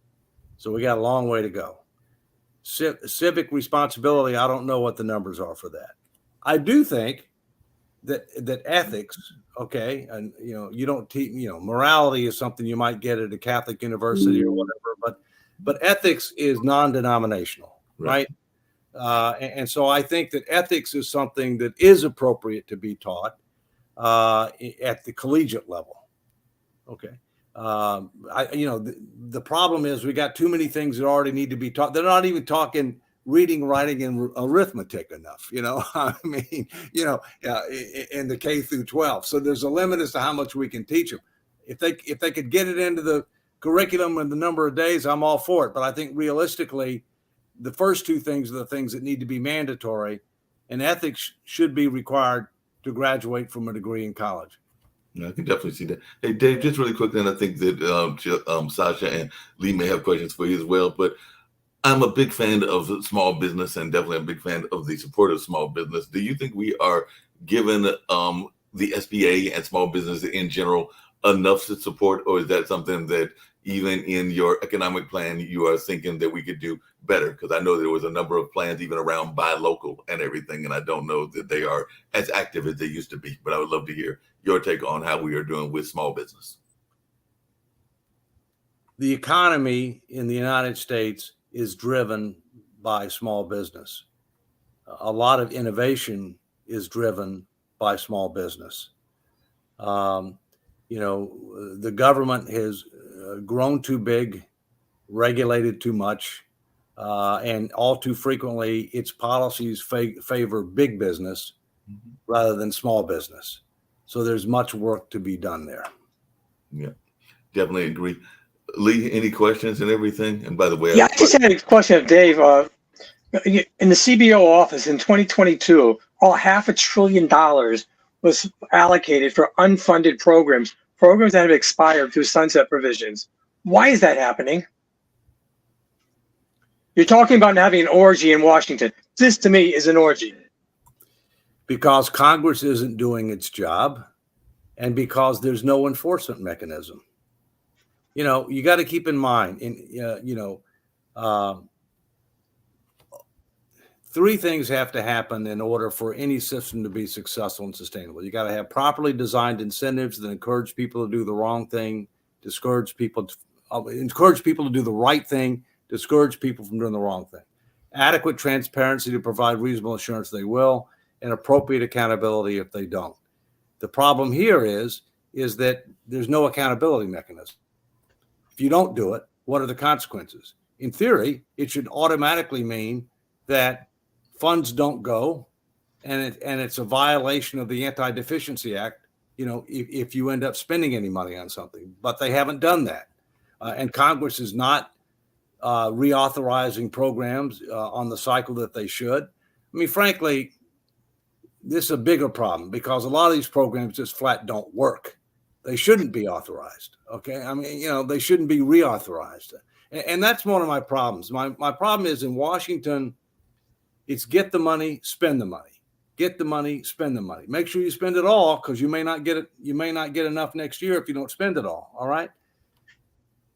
So we got a long way to go. Civic responsibility, I don't know what the numbers are for that. I do think that ethics, okay, and you don't teach, morality is something you might get at a Catholic university or whatever, but ethics is non-denominational, right? And so I think that ethics is something that is appropriate to be taught at the collegiate level. Okay. The problem is we got too many things that already need to be taught. They're not even talking reading, writing, and arithmetic enough, I mean, in the K through 12. So there's a limit as to how much we can teach them. If they could get it into the curriculum and the number of days, I'm all for it. But I think realistically, the first two things are the things that need to be mandatory, and ethics should be required to graduate from a degree in college. Yeah, I can definitely see that. Hey, Dave, just really quickly, and I think that Sasha and Lee may have questions for you as well, but I'm a big fan of small business and definitely a big fan of the support of small business. Do you think we are given the SBA and small business in general enough to support, or is that something that even in your economic plan you are thinking that we could do better? Because I know there was a number of plans even around buy local and everything, and I don't know that they are as active as they used to be. But I would love to hear your take on how we are doing with small business. The economy in the United States is driven by small business. A lot of innovation is driven by small business. The government has grown too big, regulated too much, and all too frequently its policies favor big business rather than small business. So there's much work to be done there. Yeah, definitely agree. Lee, any questions and everything? And by the way, Yeah, I just had a question of Dave. In the CBO office in 2022, all $500 billion was allocated for unfunded programs that have expired through sunset provisions. Why is that happening? You're talking about having an orgy in Washington. This, to me, is an orgy. Because Congress isn't doing its job and because there's no enforcement mechanism. You know, you got to keep in mind, three things have to happen in order for any system to be successful and sustainable. You got to have properly designed incentives that encourage people to do the wrong thing, encourage people to do the right thing, discourage people from doing the wrong thing. Adequate transparency to provide reasonable assurance they will, and appropriate accountability if they don't. The problem here is that there's no accountability mechanism. If you don't do it, what are the consequences? In theory, it should automatically mean that funds don't go, and it's a violation of the Anti-Deficiency Act, you know, if you end up spending any money on something. But they haven't done that. And Congress is not reauthorizing programs on the cycle that they should. I mean, frankly, this is a bigger problem because a lot of these programs just flat don't work. They shouldn't be authorized. Okay. I mean, you know, they shouldn't be reauthorized. And that's one of my problems. My problem is in Washington, it's get the money, spend the money. Get the money, spend the money. Make sure you spend it all because you may not get it. You may not get enough next year if you don't spend it all. All right.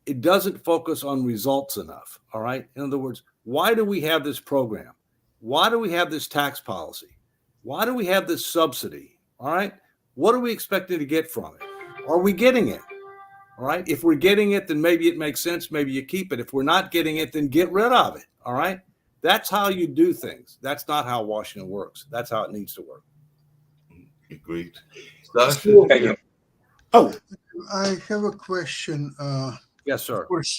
It doesn't focus on results enough. All right. In other words, why do we have this program? Why do we have this tax policy? Why do we have this subsidy? All right. What are we expecting to get from it? Are we getting it? All right. If we're getting it, then maybe it makes sense. Maybe you keep it. If we're not getting it, then get rid of it. All right. That's how you do things. That's not how Washington works. That's how it needs to work. Agreed. Thank you. Oh, I have a question. Yes, sir. Of course,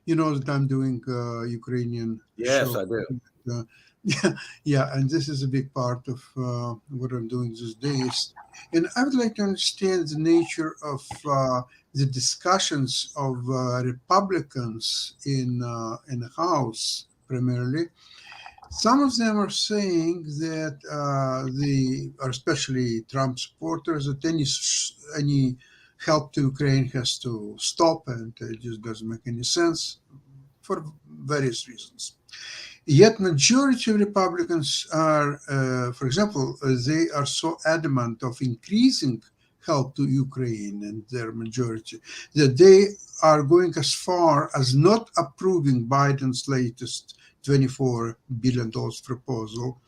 you know that I'm doing Ukrainian. Yes, show. I do. Yeah, and this is a big part of what I'm doing these days. And I would like to understand the nature of the discussions of Republicans in the House, primarily. Some of them are saying that or especially Trump supporters, that any help to Ukraine has to stop, and it just doesn't make any sense for various reasons. Yet majority of Republicans are, for example, they are so adamant of increasing help to Ukraine, and their majority, that they are going as far as not approving Biden's latest $24 billion proposal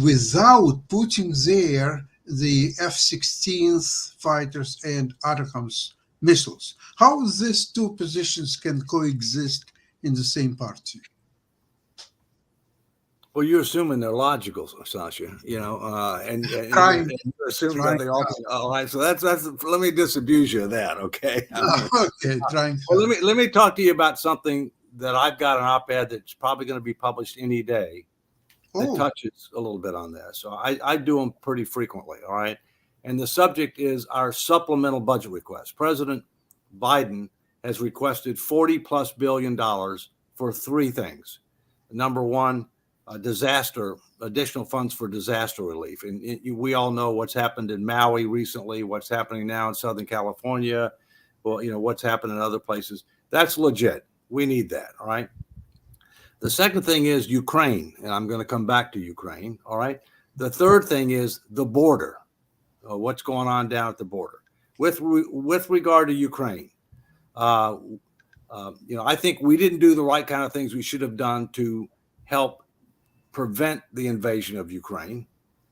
without putting there the F-16 fighters and ATACMS missiles. How these two positions can coexist in the same party? Well, you're assuming they're logical, Sasha, you know, and you assume that they all right. So that's let me disabuse you of that, okay? Okay, trying. Well, let me talk to you about something that I've got an op-ed that's probably going to be published any day that touches a little bit on this. So I do them pretty frequently, all right? And the subject is our supplemental budget request. President Biden has requested $40+ billion for three things. Number one, additional funds for disaster relief. And we all know what's happened in Maui recently, what's happening now in Southern California, well, you know, what's happened in other places. That's legit. We need that, all right? The second thing is Ukraine, and I'm going to come back to Ukraine, all right? The third thing is the border, what's going on down at the border. With regard to Ukraine, you know, I think we didn't do the right kind of things we should have done to help prevent the invasion of Ukraine,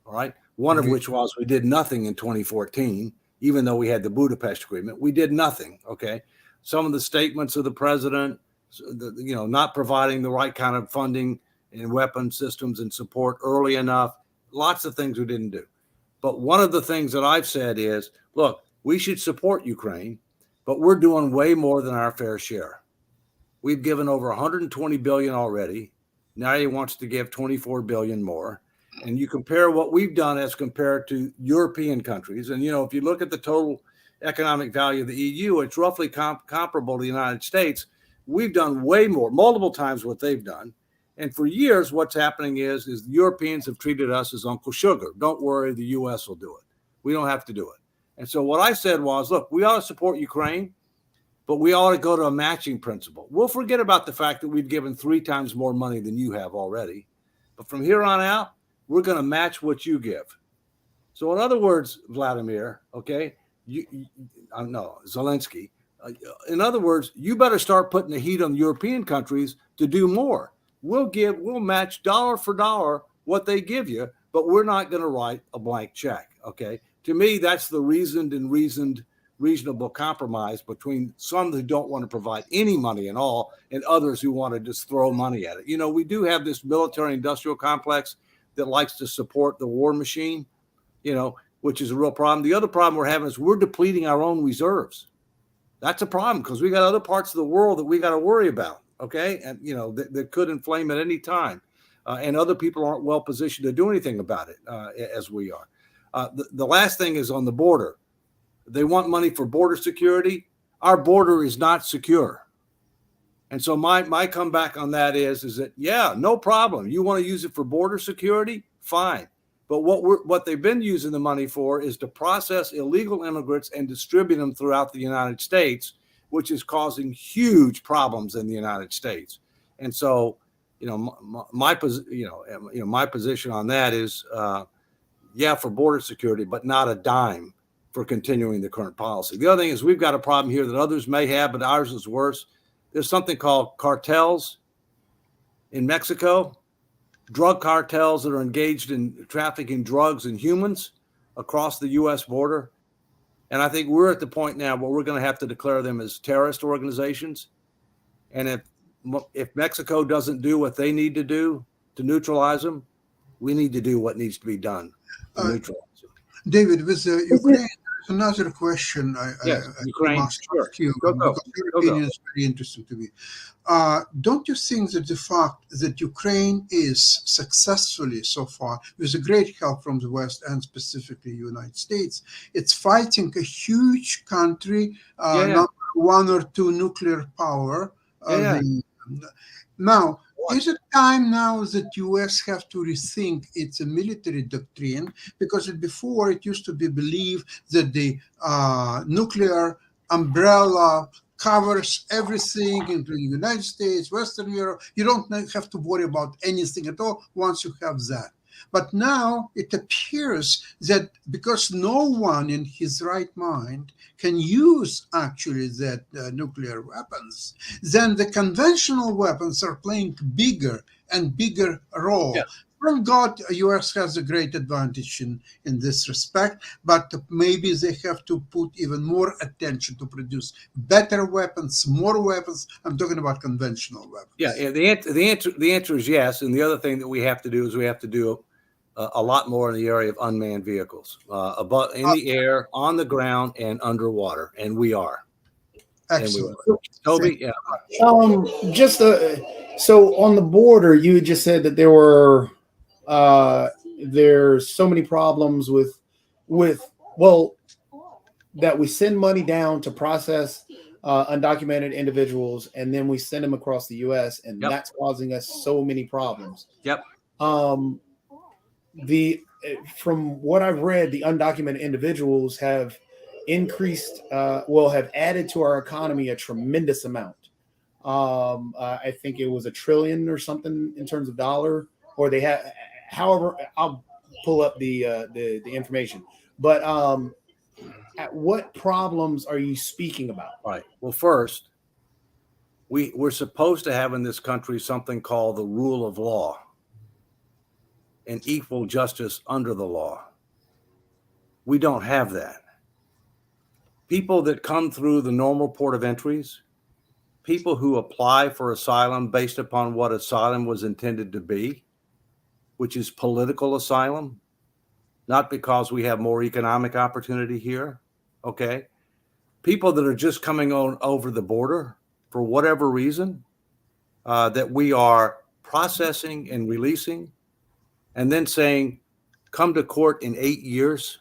all right? One of which was we did nothing in 2014, even though we had the Budapest Agreement. We did nothing, okay? Some of the statements of the president, you know, not providing the right kind of funding and weapon systems and support early enough, lots of things we didn't do. But one of the things that I've said is, look, we should support Ukraine, but we're doing way more than our fair share. We've given over 120 billion already. Now he wants to give 24 billion more. And you compare what we've done as compared to European countries. And, you know, if you look at the total economic value of the EU. It's roughly comparable to the United States. We've done way more, multiple times what they've done. And for years, what's happening is the Europeans have treated us as Uncle Sugar. Don't worry, the U.S. will do it. We don't have to do it. And so what I said was, look, we ought to support Ukraine, but we ought to go to a matching principle. We'll forget about the fact that we've given 3 times more money than you have already. But from here on out, we're going to match what you give. So in other words, Vladimir, okay, Zelensky, in other words, you better start putting the heat on the European countries to do more. We'll match dollar for dollar what they give you, but we're not going to write a blank check. Okay. To me, that's the reasonable compromise between some who don't want to provide any money at all and others who want to just throw money at it. You know, we do have this military industrial complex that likes to support the war machine, you know, which is a real problem. The other problem we're having is we're depleting our own reserves. That's a problem because we got other parts of the world that we got to worry about. Okay. And, you know, that could inflame at any time. And other people aren't well positioned to do anything about it as we are. The last thing is on the border. They want money for border security. Our border is not secure. And so my comeback on that is that, yeah, no problem. You want to use it for border security? Fine. But what they've been using the money for is to process illegal immigrants and distribute them throughout the United States, which is causing huge problems in the United States. And so, you know, my position on that is, yeah, for border security, but not a dime for continuing the current policy. The other thing is we've got a problem here that others may have, but ours is worse. There's something called cartels in Mexico, drug cartels that are engaged in trafficking drugs and humans across the U.S. border. And I think we're at the point now where we're going to have to declare them as terrorist organizations. And if Mexico doesn't do what they need to do to neutralize them, we need to do what needs to be done to neutralize them. David, with Ukraine, there's another question Ukraine, must sure. ask you, Go. because your opinion is very interesting to me. Don't you think that the fact that Ukraine is successfully so far, with a great help from the West and specifically United States, it's fighting a huge country, number 1 or 2 nuclear power. Now, is it time now that U.S. have to rethink its military doctrine? Because before it used to be believed that the nuclear umbrella covers everything, including the United States, Western Europe. You don't have to worry about anything at all once you have that. But now it appears that because no one in his right mind can use actually that nuclear weapons, then the conventional weapons are playing bigger and bigger role. Yeah. Thank God, U.S. has a great advantage in this respect, but maybe they have to put even more attention to produce better weapons, more weapons. I'm talking about conventional weapons. Yeah, the answer is yes. And the other thing that we have to do is we have to do a lot more in the area of unmanned vehicles, above in the air, on the ground, and underwater, and we are. Excellent. Toby, yeah. So on the border, you just said that there's so many problems with that we send money down to process undocumented individuals, and then we send them across the U.S., and that's causing us so many problems. Yep. From what I've read, the undocumented individuals have increased, have added to our economy a tremendous amount. I think it was $1 trillion or something in terms of dollar, or they have. However, I'll pull up the information. But at what problems are you speaking about? Right. Well, first, we're supposed to have in this country something called the rule of law and equal justice under the law. We don't have that. People that come through the normal port of entries, people who apply for asylum based upon what asylum was intended to be, which is political asylum, not because we have more economic opportunity here, okay? People that are just coming on over the border for whatever reason, that we are processing and releasing, and then saying, come to court in 8 years.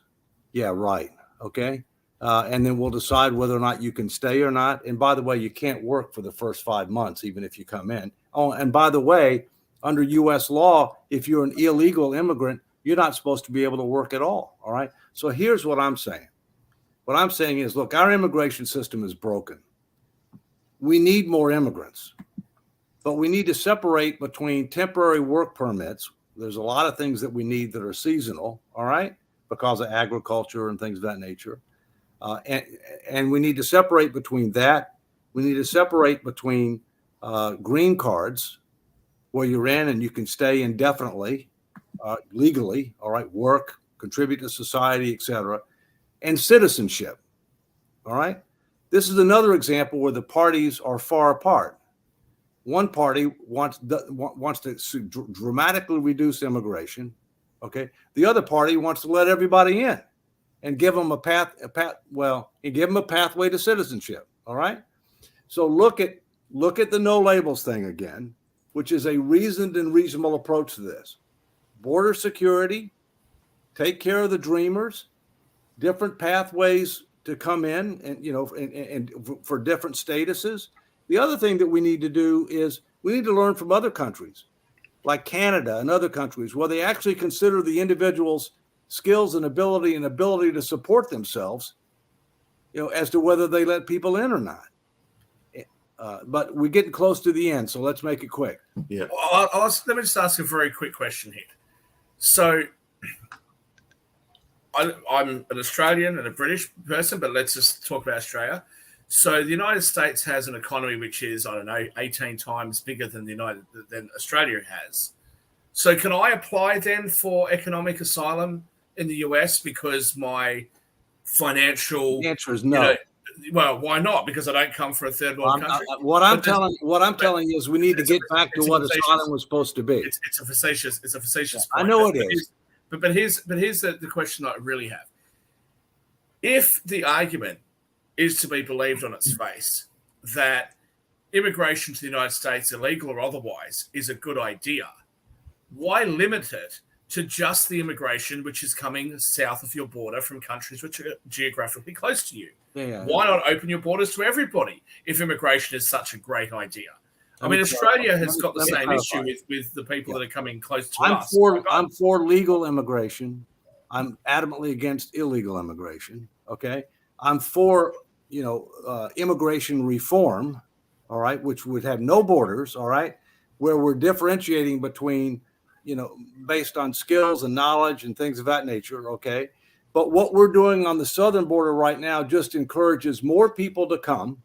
Yeah, right. Okay. and then we'll decide whether or not you can stay or not. And by the way, you can't work for the first 5 months, even if you come in. Oh, and by the way, under U.S. law, if you're an illegal immigrant, you're not supposed to be able to work at all. All right. So here's what I'm saying. What I'm saying is, look, our immigration system is broken. We need more immigrants, but we need to separate between temporary work permits. There's a lot of things that we need that are seasonal, all right, because of agriculture and things of that nature. And we need to separate between that. We need to separate between green cards, where you're in and you can stay indefinitely, legally, all right, work, contribute to society, etc., and citizenship, all right? This is another example where the parties are far apart. One party wants to dramatically reduce immigration, okay? The other party wants to let everybody in and give them give them a pathway to citizenship, all right? So look at the no labels thing again, which is a reasoned and reasonable approach to this. Border security, take care of the dreamers, different pathways to come in and for different statuses. The other thing that we need to do is we need to learn from other countries like Canada and other countries where they actually consider the individual's skills and ability to support themselves, as to whether they let people in or not. But we're getting close to the end, so let's make it quick. Yeah. Let me just ask a very quick question here. So I'm an Australian and a British person, but let's just talk about Australia. So the United States has an economy which is, 18 times bigger than than Australia has. So can I apply then for economic asylum in the US because my financial... The answer is no. Well, why not? Because I don't come from a third world country. What I'm telling you is we need to get back to what asylum was supposed to be. It's a facetious point. I know it is. But here's the question I really have. If the argument is to be believed on its face that immigration to the United States, illegal or otherwise, is a good idea, why limit it to just the immigration which is coming south of your border from countries which are geographically close to you? Yeah. Why not open your borders to everybody if immigration is such a great idea? I mean, Australia has got the same issue with the people that are coming close to us. I'm for legal immigration. I'm adamantly against illegal immigration. Okay. I'm for, immigration reform, all right, which would have no borders, all right, where we're differentiating between, based on skills and knowledge and things of that nature, okay? But what we're doing on the southern border right now just encourages more people to come.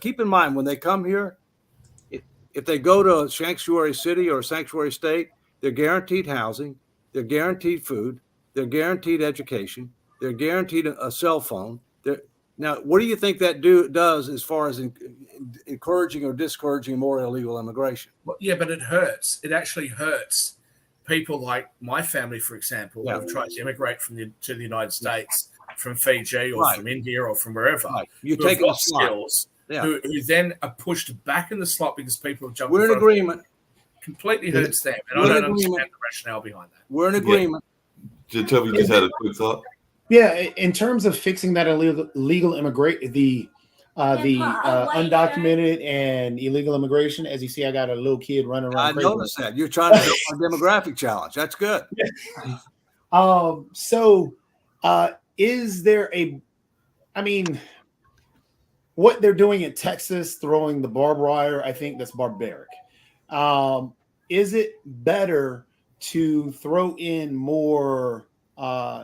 Keep in mind, when they come here, if they go to a sanctuary city or a sanctuary state, they're guaranteed housing, they're guaranteed food, they're guaranteed education, they're guaranteed a cell phone. Now, what do you think that does as far as encouraging or discouraging more illegal immigration? Well, yeah, but it hurts. It actually hurts people like my family, for example, who have tried to immigrate to the United States from Fiji or from India or from wherever. Right. You take take skills, who then are pushed back in the slot because people have jumped. We're in agreement. Completely hurts them, and I don't understand the rationale behind that. We're in agreement. Toby just had a quick thought. Yeah, in terms of fixing that illegal immigration, the undocumented and illegal immigration, as you see, I got a little kid running around. I noticed that. You're trying to help our demographic challenge. That's good. Is there what they're doing in Texas, throwing the barbed wire, I think that's barbaric. Is it better to throw in more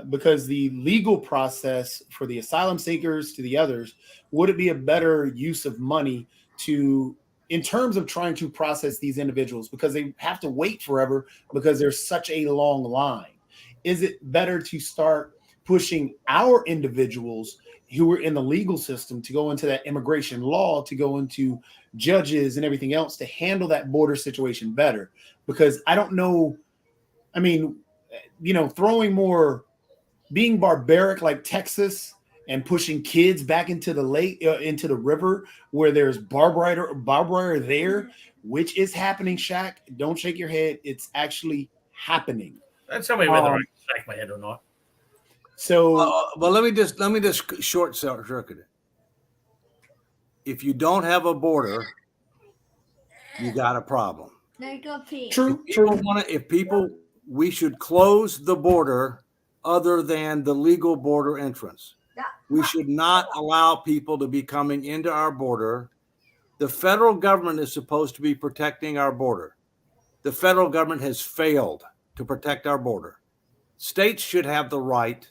because the legal process for the asylum seekers to the others, would it be a better use of money in terms of trying to process these individuals because they have to wait forever because there's such a long line? Is it better to start pushing our individuals who are in the legal system to go into that immigration law, to go into judges and everything else to handle that border situation better? Because I don't know. I mean, throwing more, being barbaric like Texas and pushing kids back into the lake, into the river where there's barbed wire there, which is happening. Shaq, don't shake your head. It's actually happening. Don't tell me whether I shake my head or not. So Well, let me just short circuit it. If you don't have a border, you got a problem. true. We should close the border other than the legal border entrance. We should not allow people to be coming into our border. The federal government is supposed to be protecting our border. The federal government has failed to protect our border. States should have the right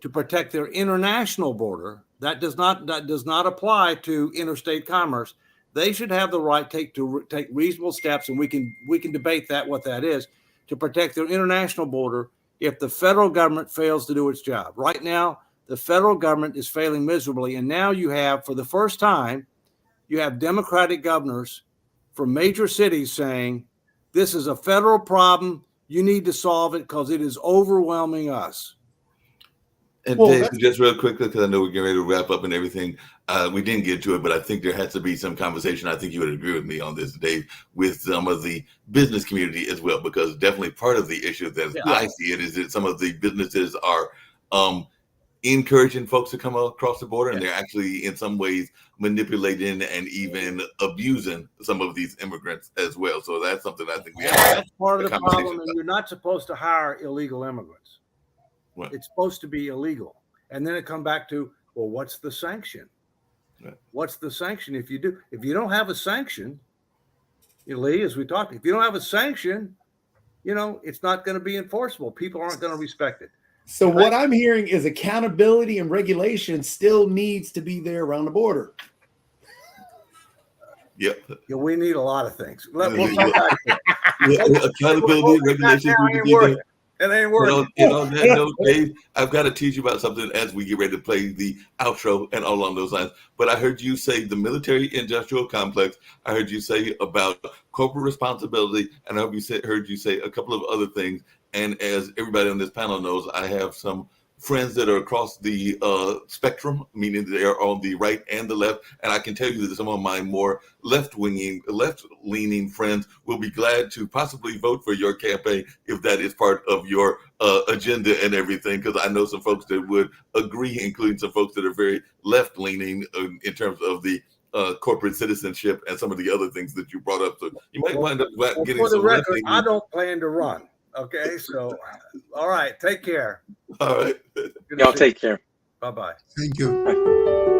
to protect their international border. That does not apply to interstate commerce. They should have the right to take reasonable steps, and we can debate what that is, to protect their international border if the federal government fails to do its job. Right now, the federal government is failing miserably, and now you have, for the first time, you have Democratic governors from major cities saying, this is a federal problem, you need to solve it because it is overwhelming us. And Well, Dave, just real quickly, because I know we're getting ready to wrap up and everything. We didn't get to it, but I think there has to be some conversation. I think you would agree with me on this, Dave, with some of the business community as well, because definitely part of the issue that I see it is that some of the businesses are encouraging folks to come across the border, and they're actually in some ways manipulating and even abusing some of these immigrants as well. So that's something I think we have. That's part of the problem, and you're not supposed to hire illegal immigrants. Right. It's supposed to be illegal. And then it come back to, well, what's the sanction? Right. What's the sanction if you don't have a sanction, Lee, as we talked, if you don't have a sanction, it's not going to be enforceable. People aren't going to respect it. So what I'm hearing is accountability and regulation still needs to be there around the border. Yep. Yeah, we need a lot of things. We'll Yeah. come back to it. Accountability, regulations. It ain't working. On that note, Dave, I've got to teach you about something as we get ready to play the outro and all along those lines. But I heard you say the military-industrial complex. I heard you say about corporate responsibility, and I heard you say a couple of other things. And as everybody on this panel knows, I have some friends that are across the spectrum, meaning they are on the right and the left. And I can tell you that some of my more left-leaning friends will be glad to possibly vote for your campaign if that is part of your agenda and everything, because I know some folks that would agree, including some folks that are very left-leaning in terms of the corporate citizenship and some of the other things that you brought up. So you might wind up getting for the some record, left-leaning. I don't plan to run. Okay, so all right, take care. All right. Y'all take care. Bye-bye. Thank you. Bye.